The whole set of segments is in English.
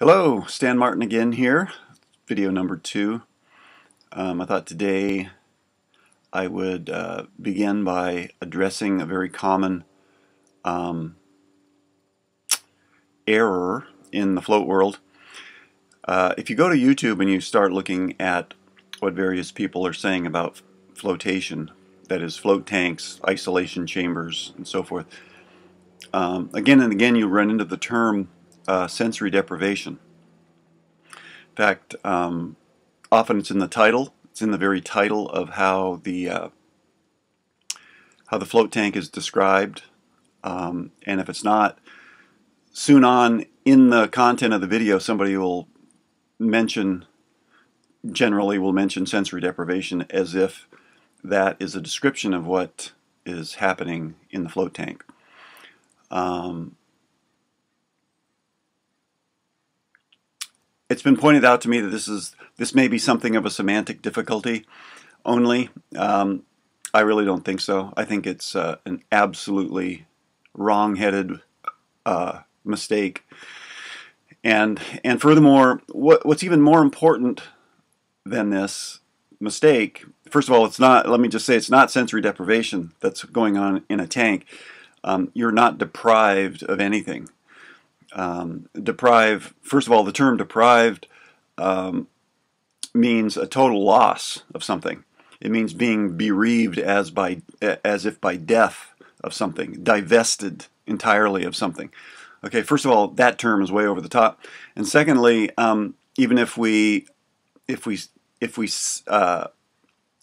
Hello, Stan Martin again here, video number 2. I thought today I would begin by addressing a very common error in the float world. If you go to YouTube and you start looking at what various people are saying about flotation, that is float tanks, isolation chambers, and so forth, again and again you run into the term sensory deprivation. In fact, often it's in the title. It's in the very title of how the float tank is described, and if it's not, soon on in the content of the video, somebody will generally will mention sensory deprivation as if that is a description of what is happening in the float tank. It's been pointed out to me that this may be something of a semantic difficulty only. I really don't think so. I think it's an absolutely wrong-headed mistake. And furthermore, what's even more important than this mistake, first of all, it's not, let me just say, it's not sensory deprivation that's going on in a tank. You're not deprived of anything. First of all, the term deprived means a total loss of something. It means being bereaved as if by death of something, divested entirely of something. Okay, first of all, that term is way over the top. And secondly, even if we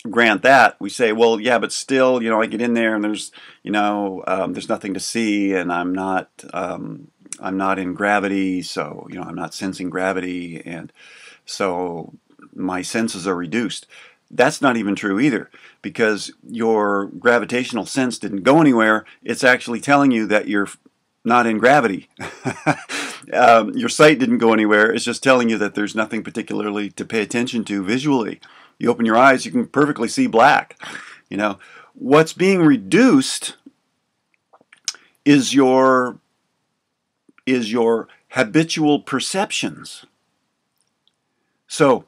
grant that, we say, well, yeah, but still, I get in there and there's, there's nothing to see, and I'm not in gravity, so I'm not sensing gravity, and so my senses are reduced. That's not even true either, because your gravitational sense didn't go anywhere. It's actually telling you that you're not in gravity. Your sight didn't go anywhere. It's just telling you that there's nothing particularly to pay attention to visually. You open your eyes, you can perfectly see black. What's being reduced is your habitual perceptions. So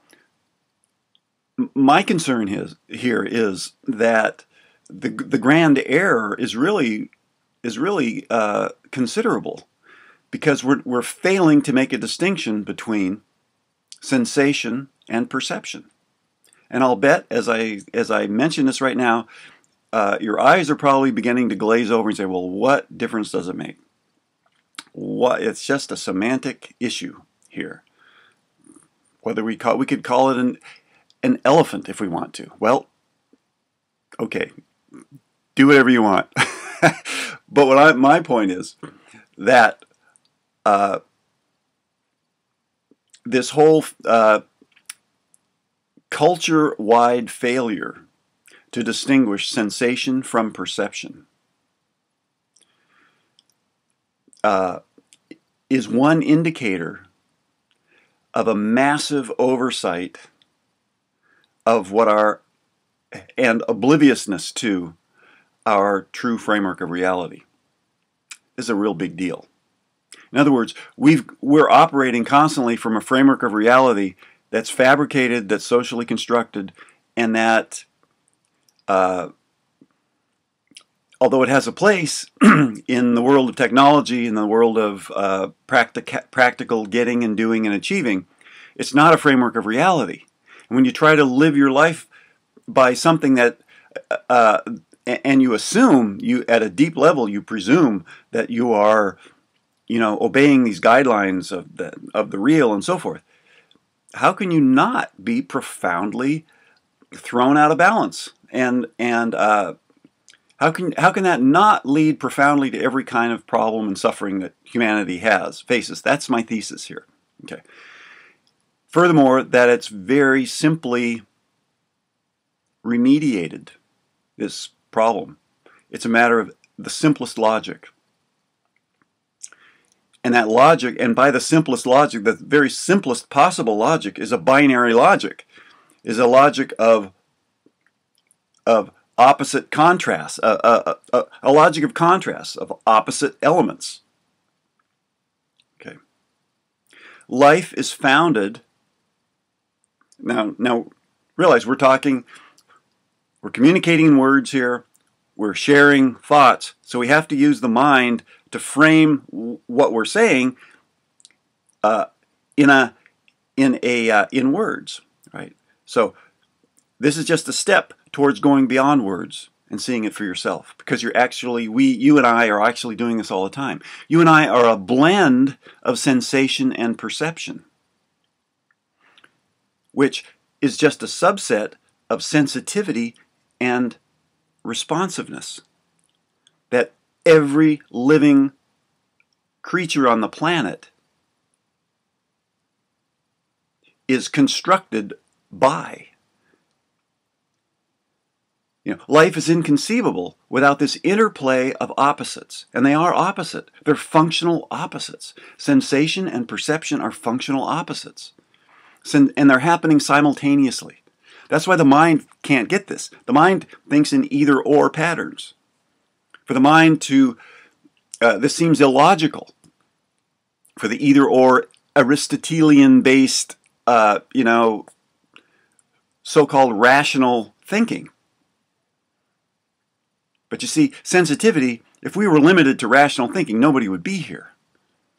my concern here is that the grand error is really considerable, because we're failing to make a distinction between sensation and perception. And I'll bet, as I mention this right now, your eyes are probably beginning to glaze over and say, well, what difference does it make? It's just a semantic issue here. Whether we could call it an elephant if we want to. Well, okay, do whatever you want. But my point is that this whole culture-wide failure to distinguish sensation from perception is one indicator of a massive oversight of and obliviousness to our true framework of reality. This is a real big deal. In other words, we're operating constantly from a framework of reality that's fabricated, that's socially constructed, and that, although it has a place in the world of technology, in the world of practical getting and doing and achieving, it's not a framework of reality. And when you try to live your life by something that, and you assume, at a deep level, you presume that you are, obeying these guidelines of the real and so forth, how can you not be profoundly thrown out of balance? And how can that not lead profoundly to every kind of problem and suffering that humanity faces? That's my thesis here. Okay. Furthermore, that it's very simply remediated, this problem. It's a matter of the simplest logic. And that logic, and by the simplest logic, the very simplest possible logic, is a binary logic, is a logic of opposite contrasts, a logic of contrasts, of opposite elements. Okay. life is founded. Now, realize we're communicating in words here. We're sharing thoughts, so we have to use the mind to frame what we're saying in words, right? So this is just a step towards going beyond words and seeing it for yourself, because you and I are actually doing this all the time. You and I are a blend of sensation and perception, which is just a subset of sensitivity and responsiveness that every living creature on the planet is constructed by. Life is inconceivable without this interplay of opposites, and they are opposite. They're functional opposites. Sensation and perception are functional opposites, and they're happening simultaneously. That's why the mind can't get this. The mind thinks in either-or patterns. For the mind this seems illogical. For the either-or Aristotelian-based, so-called rational thinking. But you see, sensitivity, if we were limited to rational thinking, nobody would be here.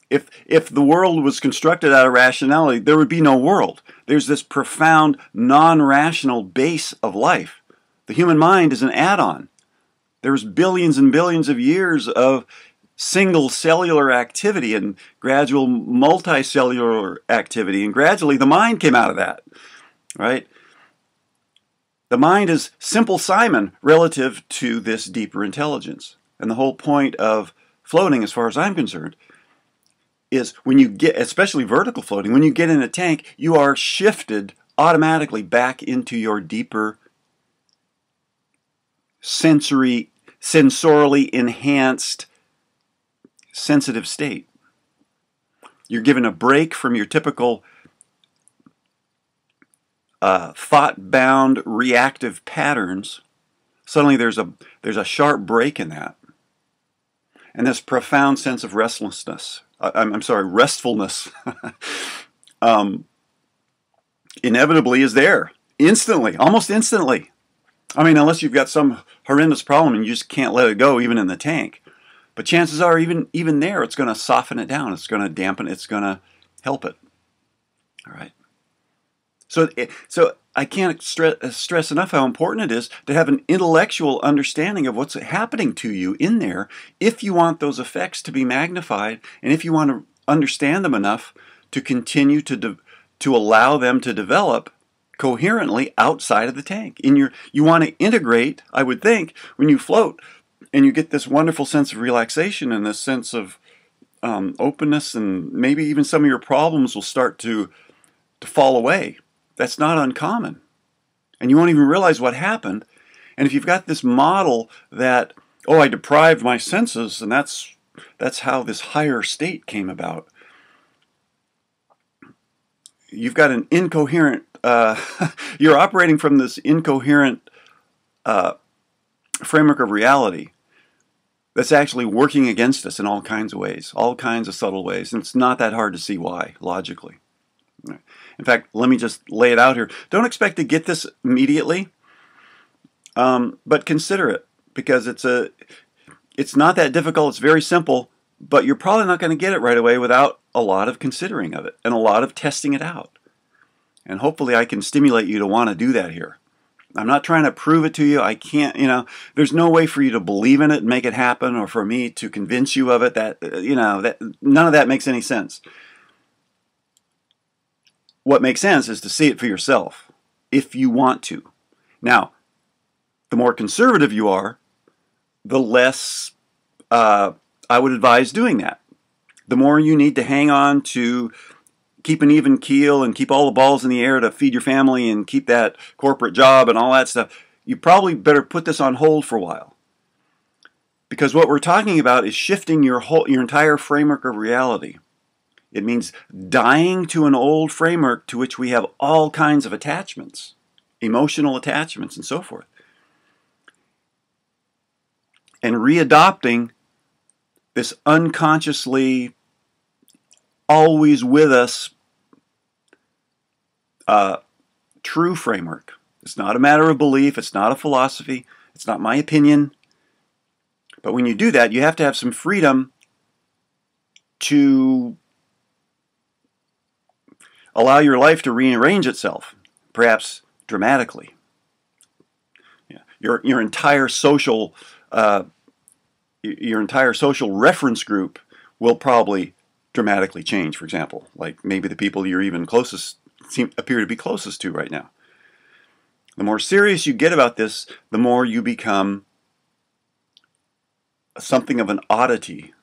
If the world was constructed out of rationality, there would be no world. There's this profound, non-rational base of life. The human mind is an add-on. There's billions and billions of years of single cellular activity and gradual multicellular activity, and gradually the mind came out of that, right? The mind is simple Simon relative to this deeper intelligence. And the whole point of floating, as far as I'm concerned, is when you get, especially vertical floating, when you get in a tank, you are shifted automatically back into your deeper sensorily enhanced sensitive state. You're given a break from your typical thought-bound reactive patterns. Suddenly there's a sharp break in that. And this profound sense of restfulness inevitably is there. Instantly, almost instantly. I mean, unless you've got some horrendous problem and you just can't let it go even in the tank. But chances are even there, it's going to soften it down. It's going to dampen it. It's going to help it. All right. So I can't stress enough how important it is to have an intellectual understanding of what's happening to you in there if you want those effects to be magnified and if you want to understand them enough to continue to allow them to develop coherently outside of the tank. You want to integrate, I would think, when you float and you get this wonderful sense of relaxation and this sense of openness, and maybe even some of your problems will start to fall away. That's not uncommon. And you won't even realize what happened. And if you've got this model that, oh, I deprived my senses, and that's how this higher state came about. You've got an incoherent, you're operating from this incoherent framework of reality that's actually working against us in all kinds of ways, all kinds of subtle ways. And it's not that hard to see why, logically. In fact, let me just lay it out here. Don't expect to get this immediately, but consider it, because it's not that difficult. It's very simple, but you're probably not going to get it right away without a lot of considering of it and a lot of testing it out. And hopefully I can stimulate you to want to do that here. I'm not trying to prove it to you. I can't, there's no way for you to believe in it and make it happen, or for me to convince you of it. That none of that makes any sense. What makes sense is to see it for yourself, if you want to. Now, the more conservative you are, the less I would advise doing that. The more you need to hang on to keep an even keel and keep all the balls in the air to feed your family and keep that corporate job and all that stuff, you probably better put this on hold for a while. Because what we're talking about is shifting your entire framework of reality. It means dying to an old framework to which we have all kinds of attachments, emotional attachments and so forth, and readopting this unconsciously always with us true framework. It's not a matter of belief. It's not a philosophy. It's not my opinion. But when you do that, you have to have some freedom to allow your life to rearrange itself, perhaps dramatically. Yeah. Your entire social reference group will probably dramatically change. For example, like maybe the people you're even appear to be closest to right now. The more serious you get about this, the more you become something of an oddity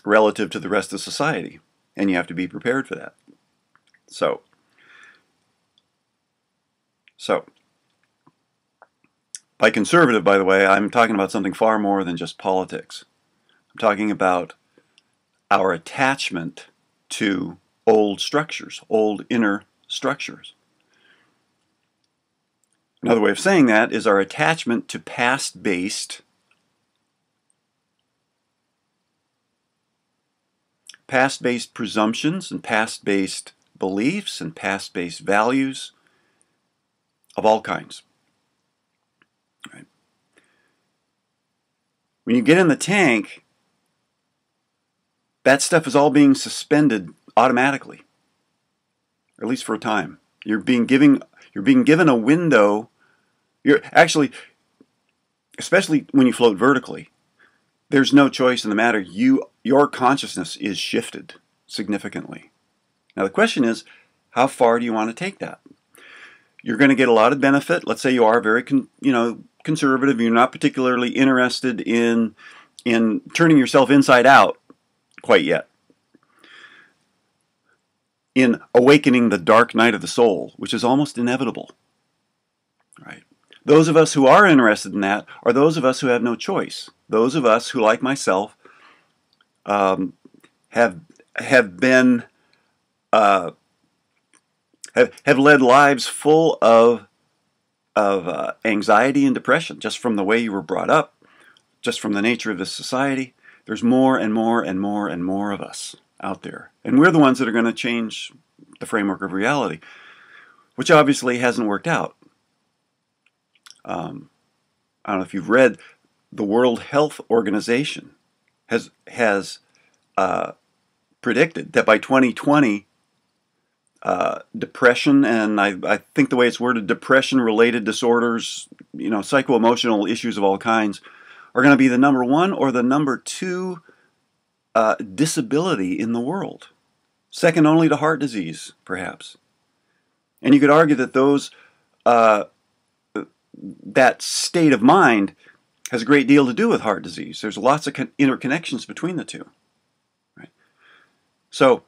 relative to the rest of society. And you have to be prepared for that. So, by conservative, by the way, I'm talking about something far more than just politics. I'm talking about our attachment to old structures, old inner structures. Another way of saying that is our attachment to past-based presumptions and past-based beliefs and past-based values of all kinds. Right? When you get in the tank, that stuff is all being suspended automatically, or at least for a time. You're being given a window. You're actually, especially when you float vertically, there's no choice in the matter. Your consciousness is shifted significantly. Now the question is, how far do you want to take that? You're going to get a lot of benefit. Let's say you are very conservative. You're not particularly interested in turning yourself inside out quite yet. In awakening the dark night of the soul, which is almost inevitable. Right? Those of us who are interested in that are those of us who have no choice. Those of us who, like myself, have led lives full of anxiety and depression, just from the way you were brought up, just from the nature of this society. There's more and more and more and more of us out there. And we're the ones that are going to change the framework of reality, which obviously hasn't worked out. I don't know if you've read, the World Health Organization has predicted that by 2020, depression, and I think the way it's worded, depression-related disorders, psycho-emotional issues of all kinds, are going to be the number one or the number two disability in the world, second only to heart disease, perhaps. And you could argue that that state of mind has a great deal to do with heart disease. There's lots of interconnections between the two. Right? So,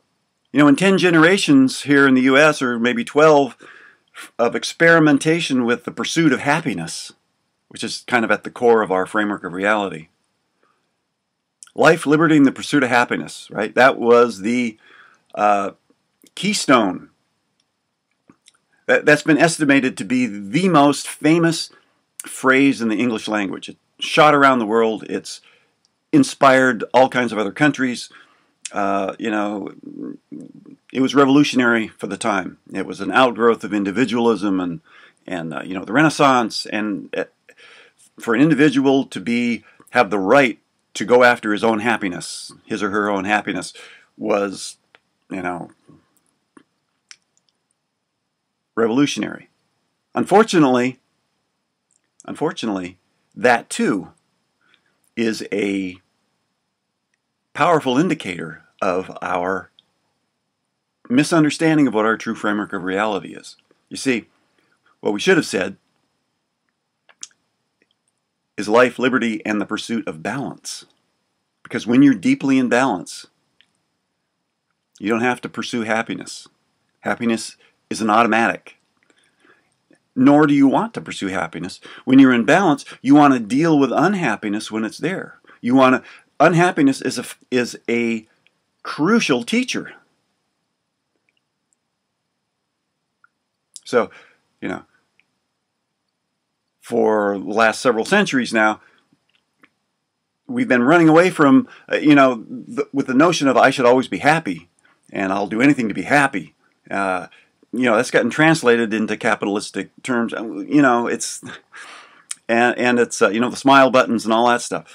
in 10 generations here in the U.S., or maybe 12, of experimentation with the pursuit of happiness, which is kind of at the core of our framework of reality. Life, liberty, and the pursuit of happiness, right? That was the keystone. That's been estimated to be the most famous phrase in the English language. It shot around the world. It's inspired all kinds of other countries. It was revolutionary for the time. It was an outgrowth of individualism and the Renaissance. And for an individual to have the right to go after his own happiness, his or her own happiness, was, revolutionary. Unfortunately, that too is a powerful indicator of our misunderstanding of what our true framework of reality is. You see, what we should have said is life, liberty, and the pursuit of balance. Because when you're deeply in balance, you don't have to pursue happiness. Happiness is an automatic. Nor do you want to pursue happiness. When you're in balance, you want to deal with unhappiness when it's there. Unhappiness is a crucial teacher. So, for the last several centuries now, we've been running away from, with the notion of I should always be happy, and I'll do anything to be happy, That's gotten translated into capitalistic terms. It's it's the smile buttons and all that stuff.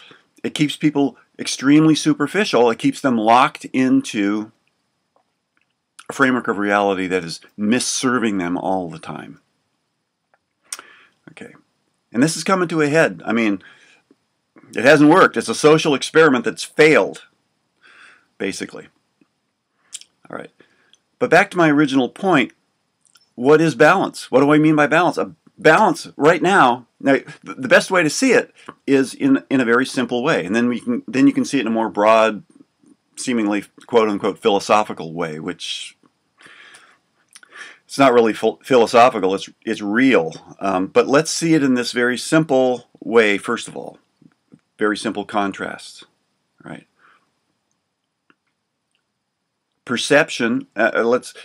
It keeps people extremely superficial. It keeps them locked into a framework of reality that is misserving them all the time. Okay, and this is coming to a head. I mean, it hasn't worked. It's a social experiment that's failed, basically. All right, but back to my original point. What is balance? What do I mean by balance? A balance right now. Now, the best way to see it is in a very simple way, and then you can see it in a more broad, seemingly quote unquote philosophical way, which it's not really philosophical. It's real. But let's see it in this very simple way. First of all, very simple contrasts, right? Perception.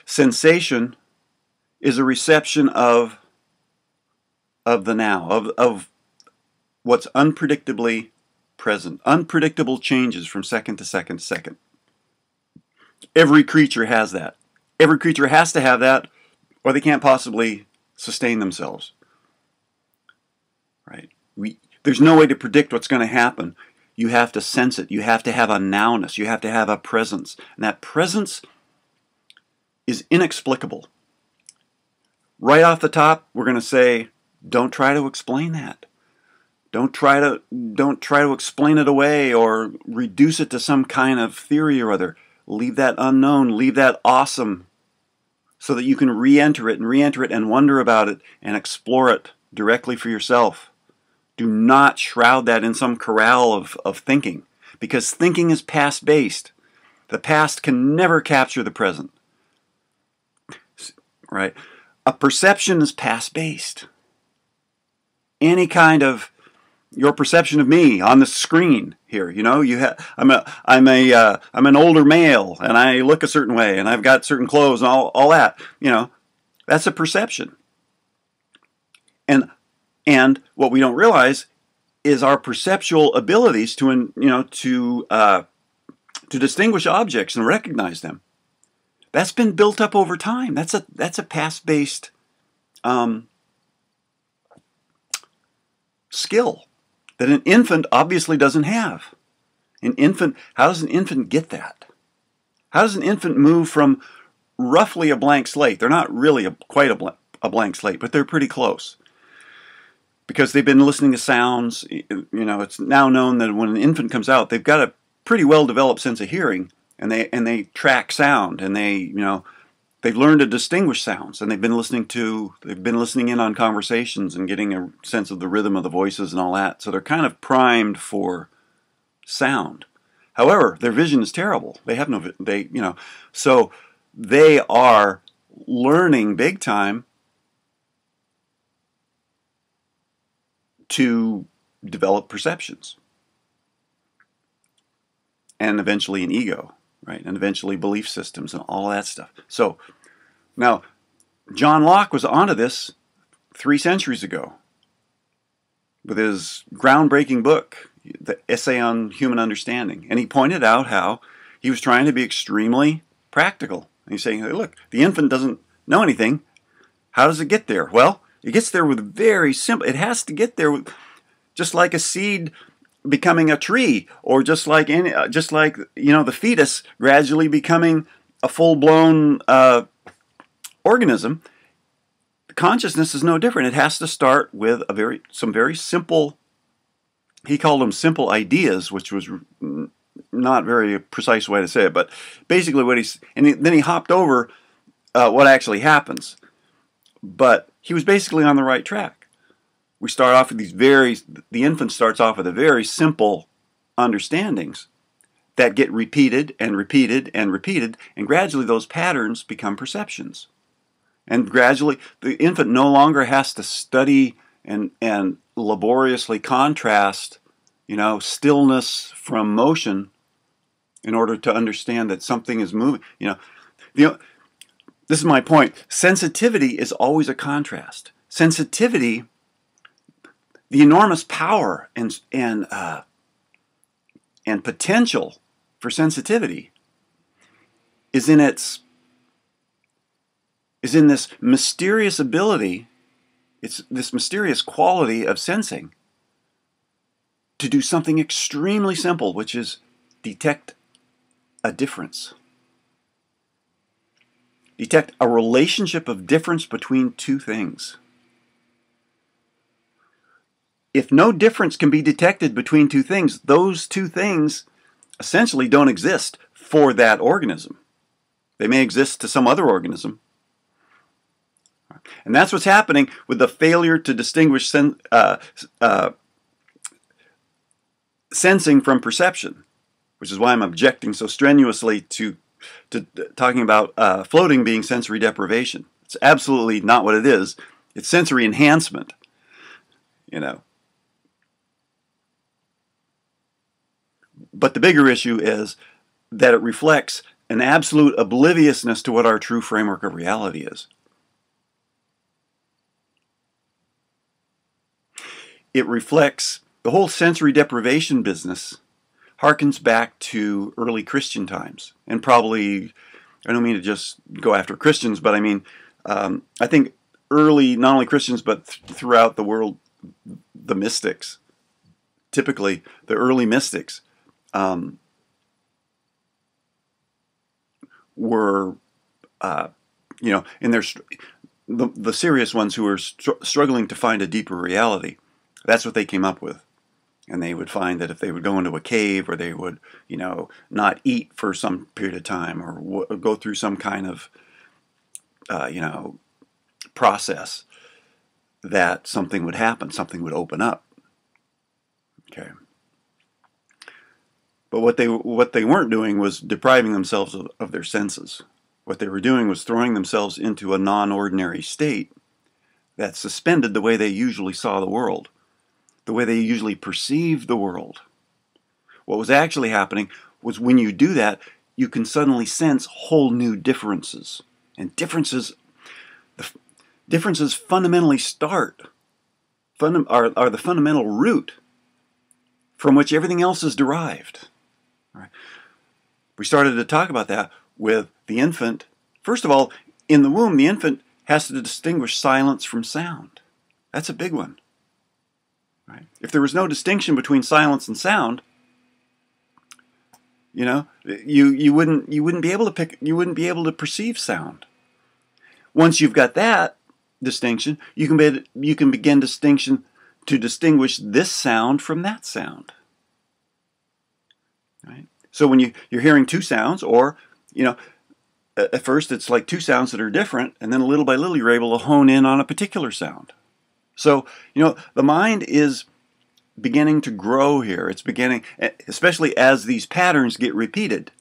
Sensation is a reception of the now, of what's unpredictably present. Unpredictable changes from second to second to second. Every creature has that. Every creature has to have that, or they can't possibly sustain themselves. Right? There's no way to predict what's going to happen. You have to sense it. You have to have a nowness. You have to have a presence. And that presence is inexplicable. Right off the top, we're going to say, don't try to explain that. Don't try to explain it away or reduce it to some kind of theory or other. Leave that unknown, leave that awesome, so that you can re-enter it and wonder about it and explore it directly for yourself. Do not shroud that in some corral of thinking, because thinking is past-based. The past can never capture the present. Right? A perception is past-based. Any kind of your perception of me on the screen here, I'm an older male and I look a certain way and I've got certain clothes and all that, that's a perception. And what we don't realize is our perceptual abilities to distinguish objects and recognize them. That's been built up over time. That's a past-based skill that an infant obviously doesn't have. How does an infant get that? How does an infant move from roughly a blank slate? They're not really quite a blank slate, but they're pretty close. Because they've been listening to sounds. It's now known that when an infant comes out, they've got a pretty well-developed sense of hearing, and they track sound, and they've learned to distinguish sounds, and they've been listening in on conversations and getting a sense of the rhythm of the voices and all that. So they're kind of primed for sound. However, their vision is terrible. They have so they are learning big time to develop perceptions, and eventually an ego. Right, and eventually belief systems and all that stuff. So, now, John Locke was onto this 3 centuries ago with his groundbreaking book, The Essay on Human Understanding. And he pointed out how he was trying to be extremely practical. And he's saying, hey, look, the infant doesn't know anything. How does it get there? Well, it gets there with very simple, it has to get there with, just like a seed becoming a tree, or just like the fetus gradually becoming a full-blown organism. Consciousness is no different. It has to start with some very simple. He called them simple ideas, which was not very precise way to say it, but basically then he hopped over what actually happens. But he was basically on the right track. We start off with the infant starts off with a very simple understandings that get repeated and repeated and repeated, and gradually those patterns become perceptions. And gradually the infant no longer has to study and laboriously contrast, stillness from motion in order to understand that something is moving. This is my point. Sensitivity is always a contrast. Sensitivity, the enormous power and potential for sensitivity is in its is in this mysterious ability, it's this mysterious quality of sensing to do something extremely simple, which is detect a difference. Detect a relationship of difference between two things. If no difference can be detected between two things, those two things essentially don't exist for that organism. They may exist to some other organism. And that's what's happening with the failure to distinguish sensing from perception, which is why I'm objecting so strenuously to talking about floating being sensory deprivation. It's absolutely not what it is. It's sensory enhancement, you know. But the bigger issue is that it reflects an absolute obliviousness to what our true framework of reality is. It reflects the whole sensory deprivation business harkens back to early Christian times, and probably, I don't mean to just go after Christians, but I mean, I think early, not only Christians, but throughout the world, the mystics, typically the early mystics, were, you know, in their the serious ones who were struggling to find a deeper reality. That's what they came up with. And they would find that if they would go into a cave, or they would, you know, not eat for some period of time, or go through some kind of, you know, process, that something would happen, something would open up. Okay. But what they weren't doing was depriving themselves of their senses. What they were doing was throwing themselves into a non-ordinary state that suspended the way they usually saw the world, the way they usually perceived the world. What was actually happening was, when you do that, you can suddenly sense whole new differences. And differences fundamentally are the fundamental root from which everything else is derived. All right. We started to talk about that with the infant. First of all, in the womb, the infant has to distinguish silence from sound. That's a big one. Right? If there was no distinction between silence and sound, you know, you wouldn't be able to perceive sound. Once you've got that distinction, you can begin to distinguish this sound from that sound. Right? So when you're hearing two sounds, or, you know, at first it's like two sounds that are different, and then little by little you're able to hone in on a particular sound. So, you know, the mind is beginning to grow here. It's beginning, especially as these patterns get repeated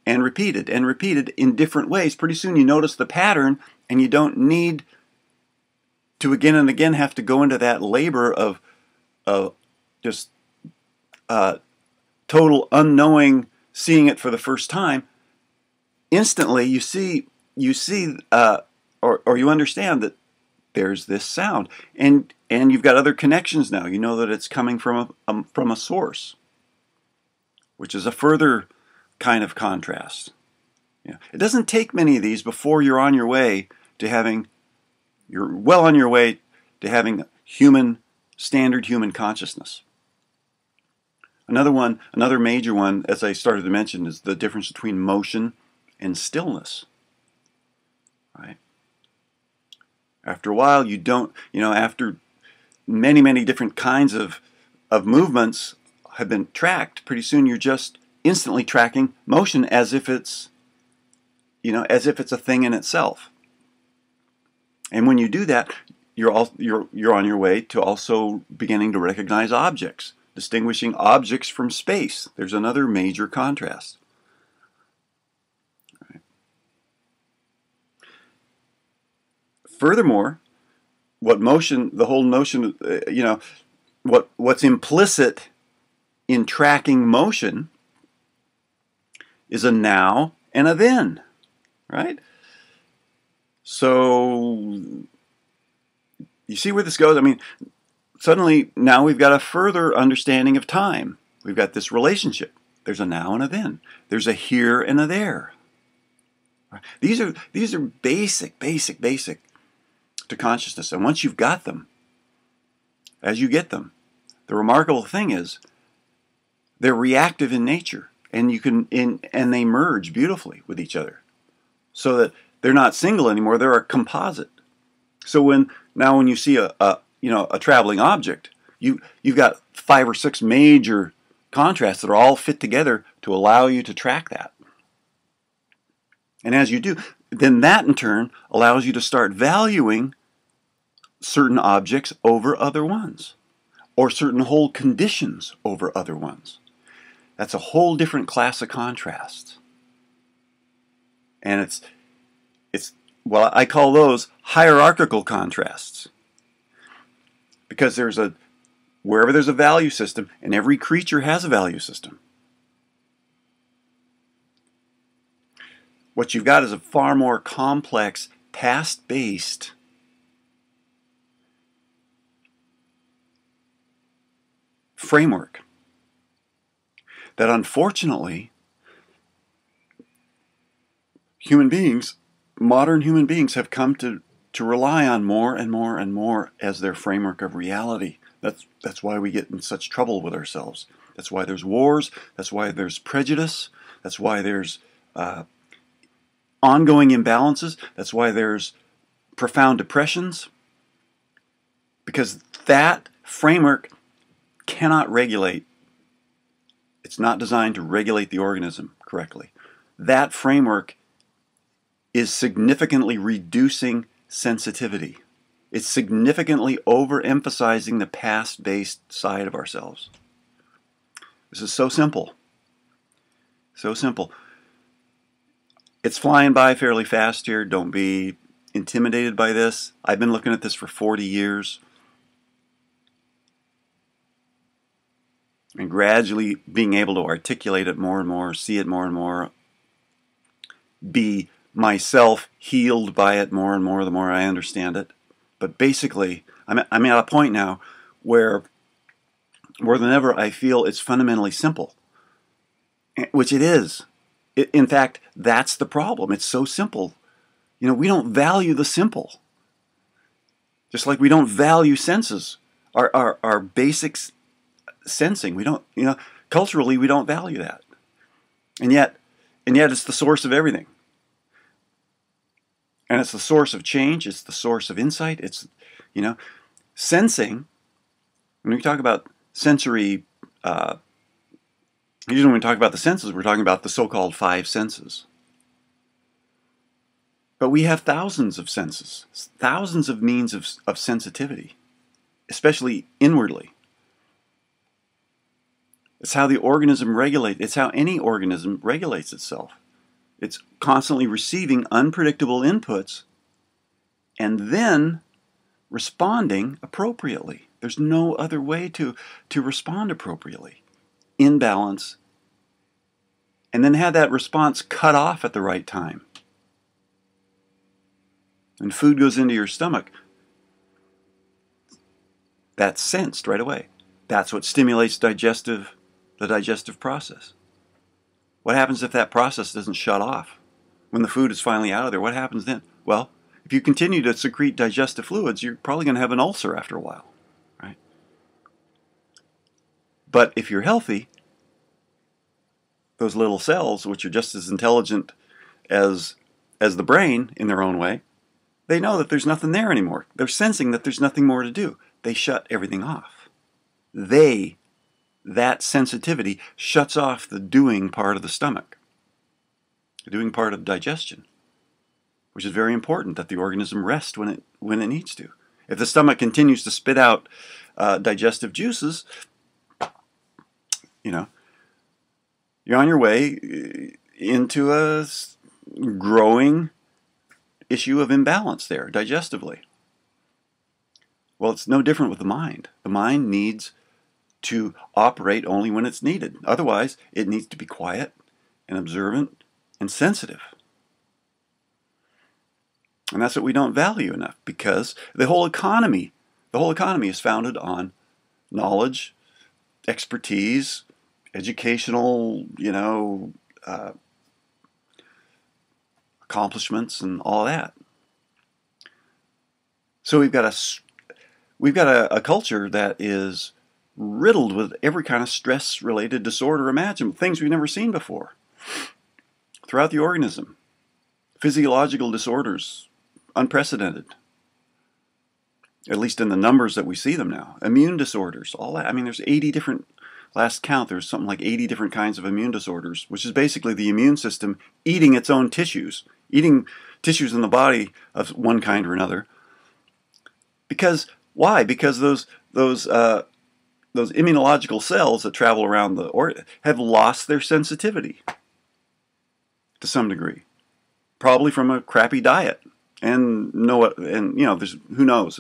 and repeated and repeated in different ways. Pretty soon you notice the pattern, and you don't need to again and again have to go into that labor of just total unknowing, seeing it for the first time. Instantly you see, or you understand that there's this sound, and you've got other connections now. You know that it's coming from a source, which is a further kind of contrast. You know, it doesn't take many of these before you're well on your way to having standard human consciousness. Another major one, as I started to mention, is the difference between motion and stillness. Right? After a while, after many, many different kinds of movements have been tracked, pretty soon you're just instantly tracking motion as if it's a thing in itself. And when you do that, you're on your way to also beginning to recognize objects, distinguishing objects from space. There's another major contrast. Furthermore, what's implicit in tracking motion is a now and a then, right? So you see where this goes? I mean, suddenly now we've got a further understanding of time. We've got this relationship. There's a now and a then. There's a here and a there. These are basic to consciousness. And once you've got them, as you get them, the remarkable thing is they're reactive in nature, and and they merge beautifully with each other, so that they're not single anymore. They're a composite. So when you see a traveling object, you've got 5 or 6 major contrasts that are all fit together to allow you to track that. And as you do, then that in turn allows you to start valuing certain objects over other ones, or certain whole conditions over other ones. That's a whole different class of contrasts. And well, I call those hierarchical contrasts. Because wherever there's a value system, and every creature has a value system, what you've got is a far more complex, past-based framework that unfortunately modern human beings have come to rely on more and more and more as their framework of reality. That's why we get in such trouble with ourselves. That's why there's wars. That's why there's prejudice. That's why there's ongoing imbalances. That's why there's profound depressions. Because that framework cannot regulate. It's not designed to regulate the organism correctly. That framework is significantly reducing sensitivity. It's significantly overemphasizing the past-based side of ourselves. This is so simple. So simple. It's flying by fairly fast here. Don't be intimidated by this. I've been looking at this for 40 years. And gradually being able to articulate it more and more, see it more and more, be myself healed by it more and more the more I understand it. But basically, I'm at a point now where more than ever I feel it's fundamentally simple, which it is. In fact, that's the problem. It's so simple. We don't value the simple. Just like we don't value senses, our basics. Sensing, we don't, culturally we don't value that, and yet it's the source of everything, and it's the source of change. It's the source of insight. It's, sensing. When we talk about sensory, usually when we talk about the senses, we're talking about the so-called 5 senses. But we have thousands of senses, thousands of means of sensitivity, especially inwardly. It's how the organism regulates. It's how any organism regulates itself. It's constantly receiving unpredictable inputs and then responding appropriately. There's no other way to respond appropriately. In balance. And then have that response cut off at the right time. When food goes into your stomach, that's sensed right away. That's what stimulates the digestive process. What happens if that process doesn't shut off? When the food is finally out of there, what happens then? Well, if you continue to secrete digestive fluids, you're probably going to have an ulcer after a while, right? But if you're healthy, those little cells, which are just as intelligent as the brain in their own way, they know that there's nothing there anymore. They're sensing that there's nothing more to do. They shut everything off. That sensitivity shuts off the doing part of the stomach, the doing part of digestion, which is very important that the organism rest when it needs to. If the stomach continues to spit out digestive juices, you're on your way into a growing issue of imbalance there digestively. Well, it's no different with the mind. The mind needs to operate only when it's needed. Otherwise, it needs to be quiet and observant and sensitive. And that's what we don't value enough, because the whole economy is founded on knowledge, expertise, educational, accomplishments and all that. So we've got a culture that is riddled with every kind of stress-related disorder imaginable, things we've never seen before throughout the organism. Physiological disorders, unprecedented, at least in the numbers that we see them now. Immune disorders, all that. I mean, there's 80 different, last count, there's something like 80 different kinds of immune disorders, which is basically the immune system eating its own tissues, eating tissues in the body of one kind or another. Because, why? Because those immunological cells that travel around the organ have lost their sensitivity to some degree, probably from a crappy diet, and there's, who knows?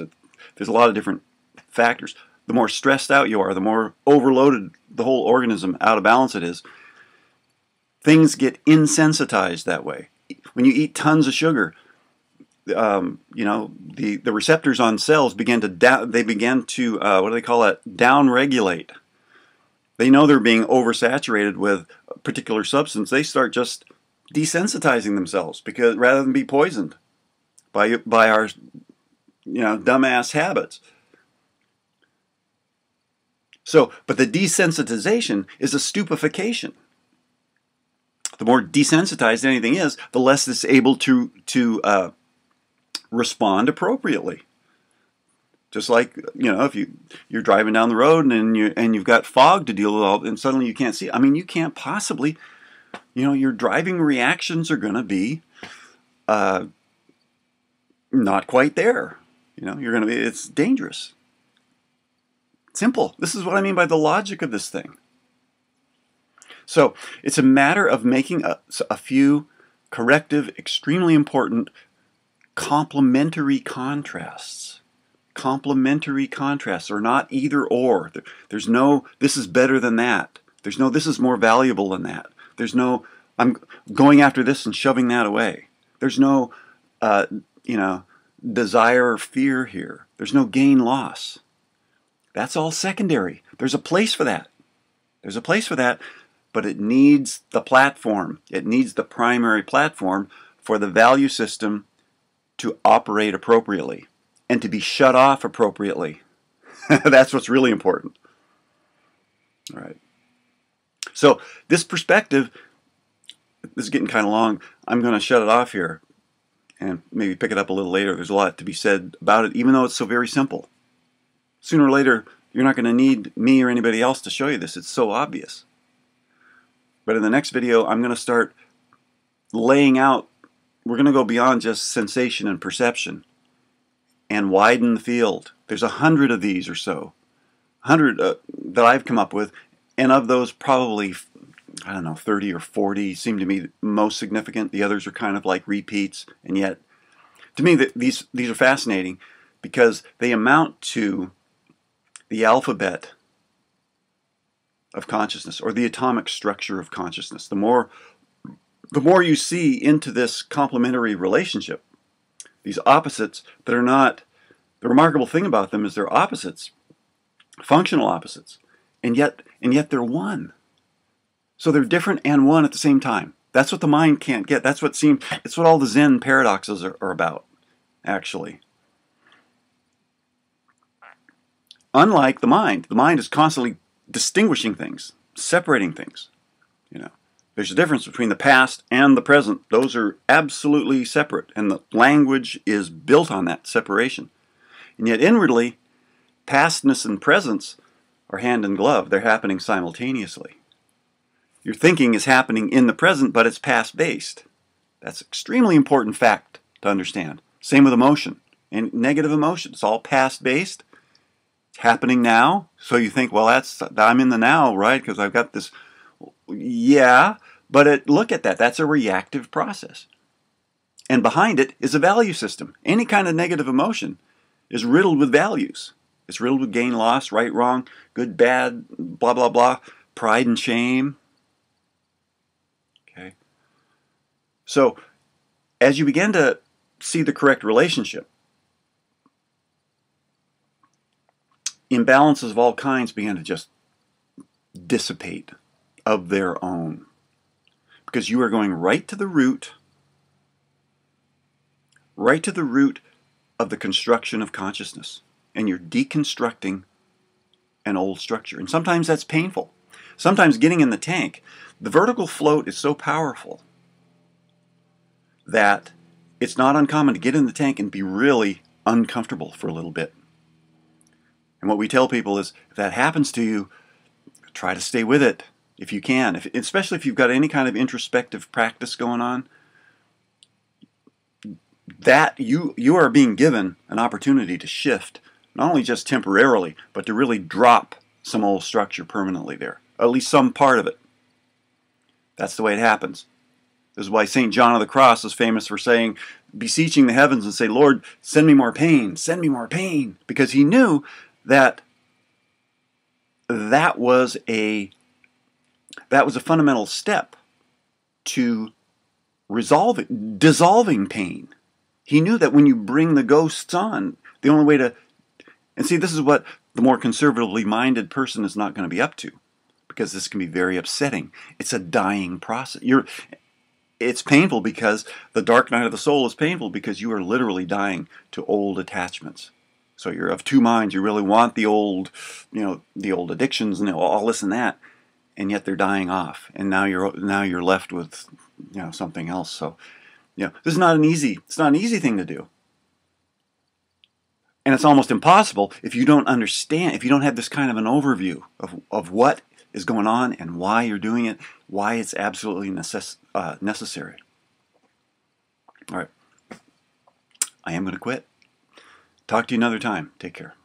There's a lot of different factors. The more stressed out you are, the more overloaded the whole organism, out of balance it is. Things get insensitized that way. When you eat tons of sugar, the receptors on cells begin to what do they call it? Downregulate. They know they're being oversaturated with a particular substance. They start just desensitizing themselves because rather than be poisoned by our dumbass habits. So, but the desensitization is a stupefaction. The more desensitized anything is, the less it's able to respond appropriately. Just like, if you're driving down the road and you've got fog to deal with, and suddenly you can't see. I mean, you can't possibly, your driving reactions are going to be not quite there. It's dangerous. Simple. This is what I mean by the logic of this thing. So it's a matter of making a few corrective, extremely important complementary contrasts. Complementary contrasts are not either or. There's no, this is better than that. There's no, this is more valuable than that. There's no, I'm going after this and shoving that away. There's no, desire or fear here. There's no gain loss. That's all secondary. There's a place for that. There's a place for that, but it needs the platform. It needs the primary platform for the value system to operate appropriately and to be shut off appropriately. That's what's really important. All right. So this perspective, this is getting kind of long. I'm going to shut it off here and maybe pick it up a little later. There's a lot to be said about it, even though it's so very simple. Sooner or later, you're not going to need me or anybody else to show you this. It's so obvious. But in the next video, I'm going to start laying out, we're going to go beyond just sensation and perception and widen the field. There's 100 of these or so, 100 that I've come up with, and of those probably, I don't know, 30 or 40 seem to me most significant. The others are kind of like repeats, and yet, to me, these are fascinating because they amount to the alphabet of consciousness, or the atomic structure of consciousness. The more you see into this complementary relationship, these opposites that are not, the remarkable thing about them is they're opposites, functional opposites, and yet they're one. So they're different and one at the same time. That's what the mind can't get. It's what all the Zen paradoxes are about, actually. Unlike the mind is constantly distinguishing things, separating things. There's a difference between the past and the present. Those are absolutely separate, and the language is built on that separation. And yet inwardly, pastness and presence are hand in glove. They're happening simultaneously. Your thinking is happening in the present, but it's past-based. That's an extremely important fact to understand. Same with emotion and negative emotion. It's all past-based. It's happening now. So you think, well, I'm in the now, right? Because I've got this. Yeah, but look at that. That's a reactive process. And behind it is a value system. Any kind of negative emotion is riddled with values. It's riddled with gain, loss, right, wrong, good, bad, blah, blah, blah, pride and shame. Okay. So as you begin to see the correct relationship, imbalances of all kinds begin to just dissipate of their own. Because you are going right to the root right to the root of the construction of consciousness. And you're deconstructing an old structure. And sometimes that's painful. Sometimes getting in the tank, the vertical float is so powerful that it's not uncommon to get in the tank and be really uncomfortable for a little bit. And what we tell people is, if that happens to you, try to stay with it if you can. Especially if you've got any kind of introspective practice going on, that you are being given an opportunity to shift, not only just temporarily, but to really drop some old structure permanently there, at least some part of it. That's the way it happens. This is why St. John of the Cross is famous for saying, beseeching the heavens and say, Lord, send me more pain, send me more pain. Because he knew that that was a fundamental step to dissolving pain. He knew that when you bring the ghosts on, the only way to, and see, this is what the more conservatively minded person is not going to be up to, because this can be very upsetting. It's a dying process. It's painful because the dark night of the soul is painful because you are literally dying to old attachments. So you're of two minds. You really want the old, the old addictions and all this and that, and yet they're dying off. And now you're left with, something else. So, this is not an easy. It's not an easy thing to do. And it's almost impossible if you don't understand, if you don't have this kind of an overview of what is going on and why you're doing it, why it's absolutely necessary. All right. I am going to quit. Talk to you another time. Take care.